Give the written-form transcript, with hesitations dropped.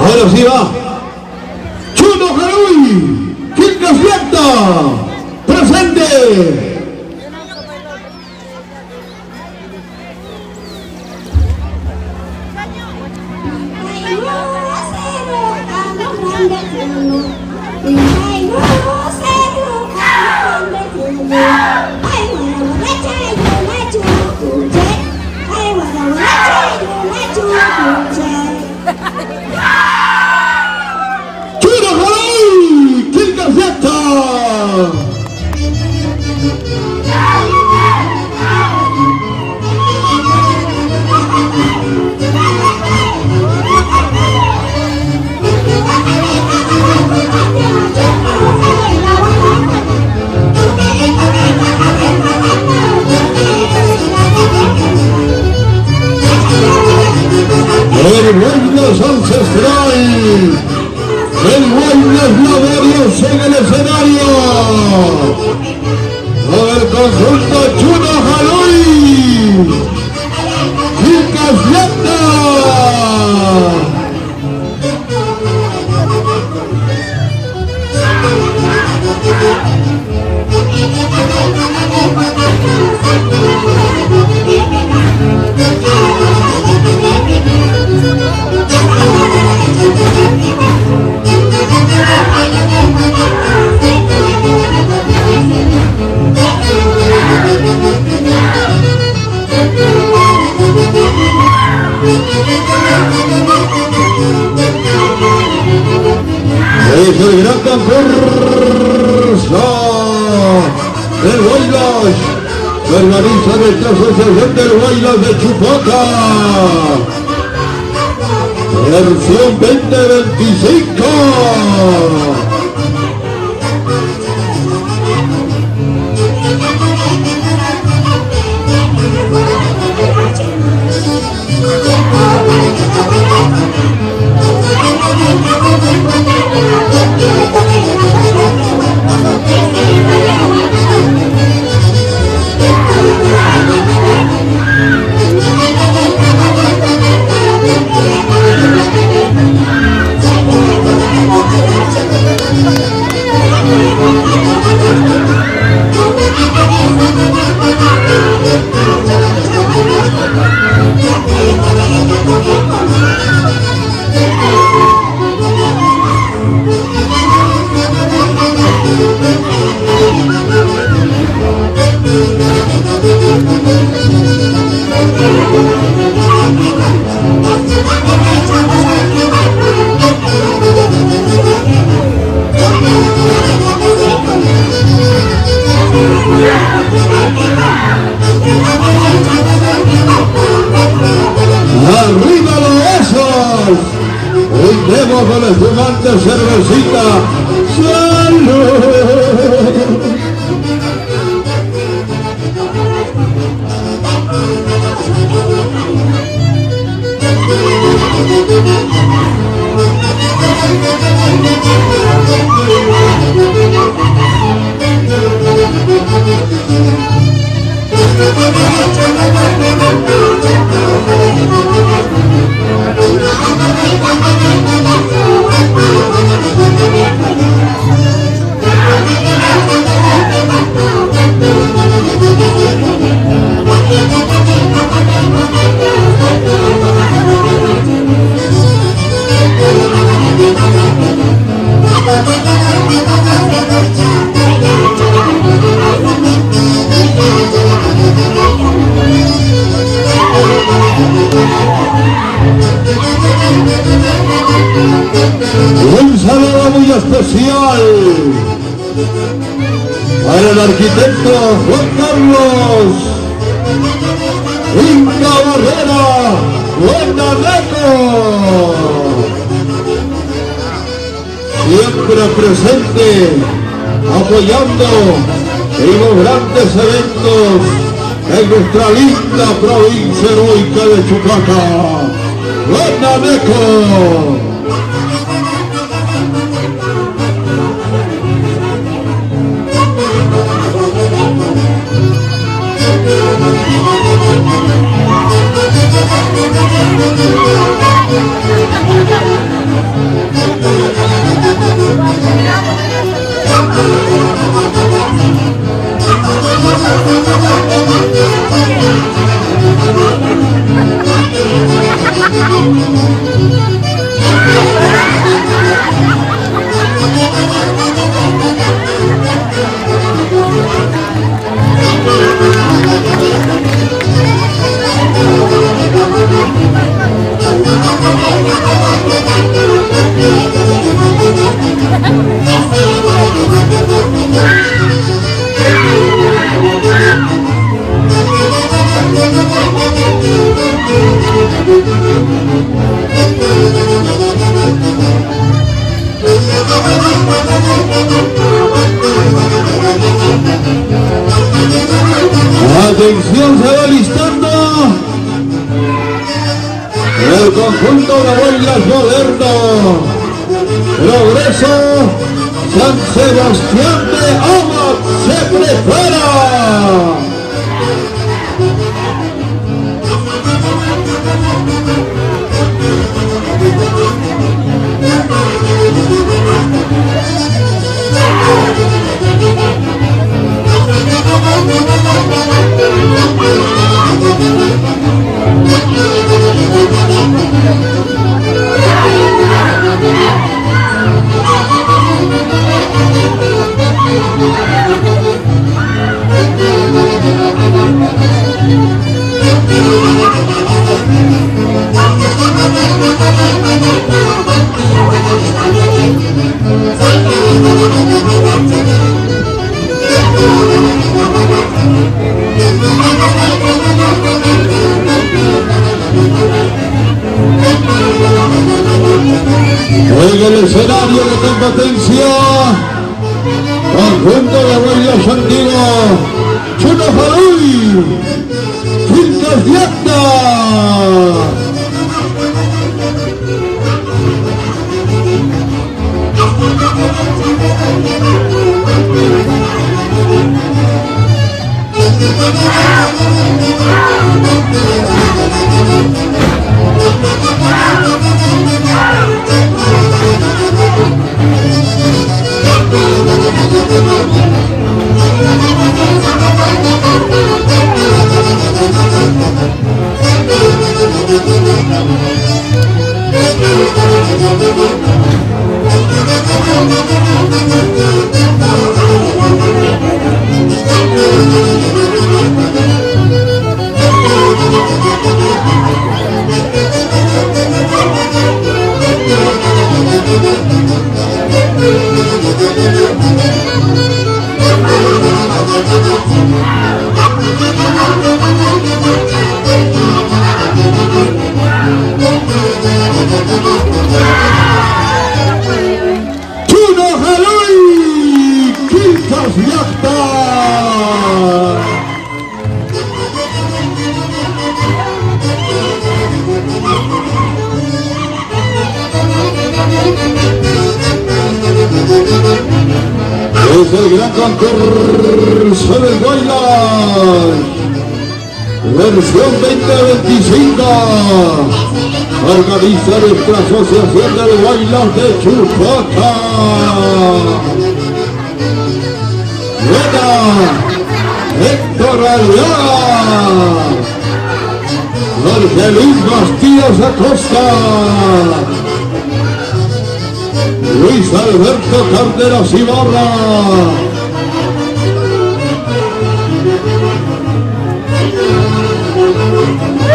Ahora sí va. Chuno Jaruy, Quilca Fiesta, presente. Chuno Jaruy, Quilca Fiesta. El Guaylas ancestral, el Guaylas laborios en el escenario, el conjunto Chuno Jaruy, Quilca Fiesta. Es el gran concurso del Guaylas, que organiza nuestra asociación del Guaylas de Chupaca, versión 2025. ¡Arriba los esos! Brindemos con el fumante cervecita. ¡Salud! Un saludo muy especial para el arquitecto Juan Carlos Inca Barrera Guananeco, siempre presente apoyando en los grandes eventos en nuestra linda provincia heroica de Chupaca. Guananeco. Atención, se va listando el conjunto de Boilas Moderno. Progreso San Sebastián de Amat se prepara. En el escenario de competencia, conjunto de Boilas Antiguo, Chuno Jaluy, Fincas de Acta. Es el gran concurso del Boilas, versión 2025, organiza nuestra asociación del Boilas de Chupaca. Gana Héctor Arriaga, Jorge Luis Bastías Acosta, Luis Alberto Cárdenas Ibarra,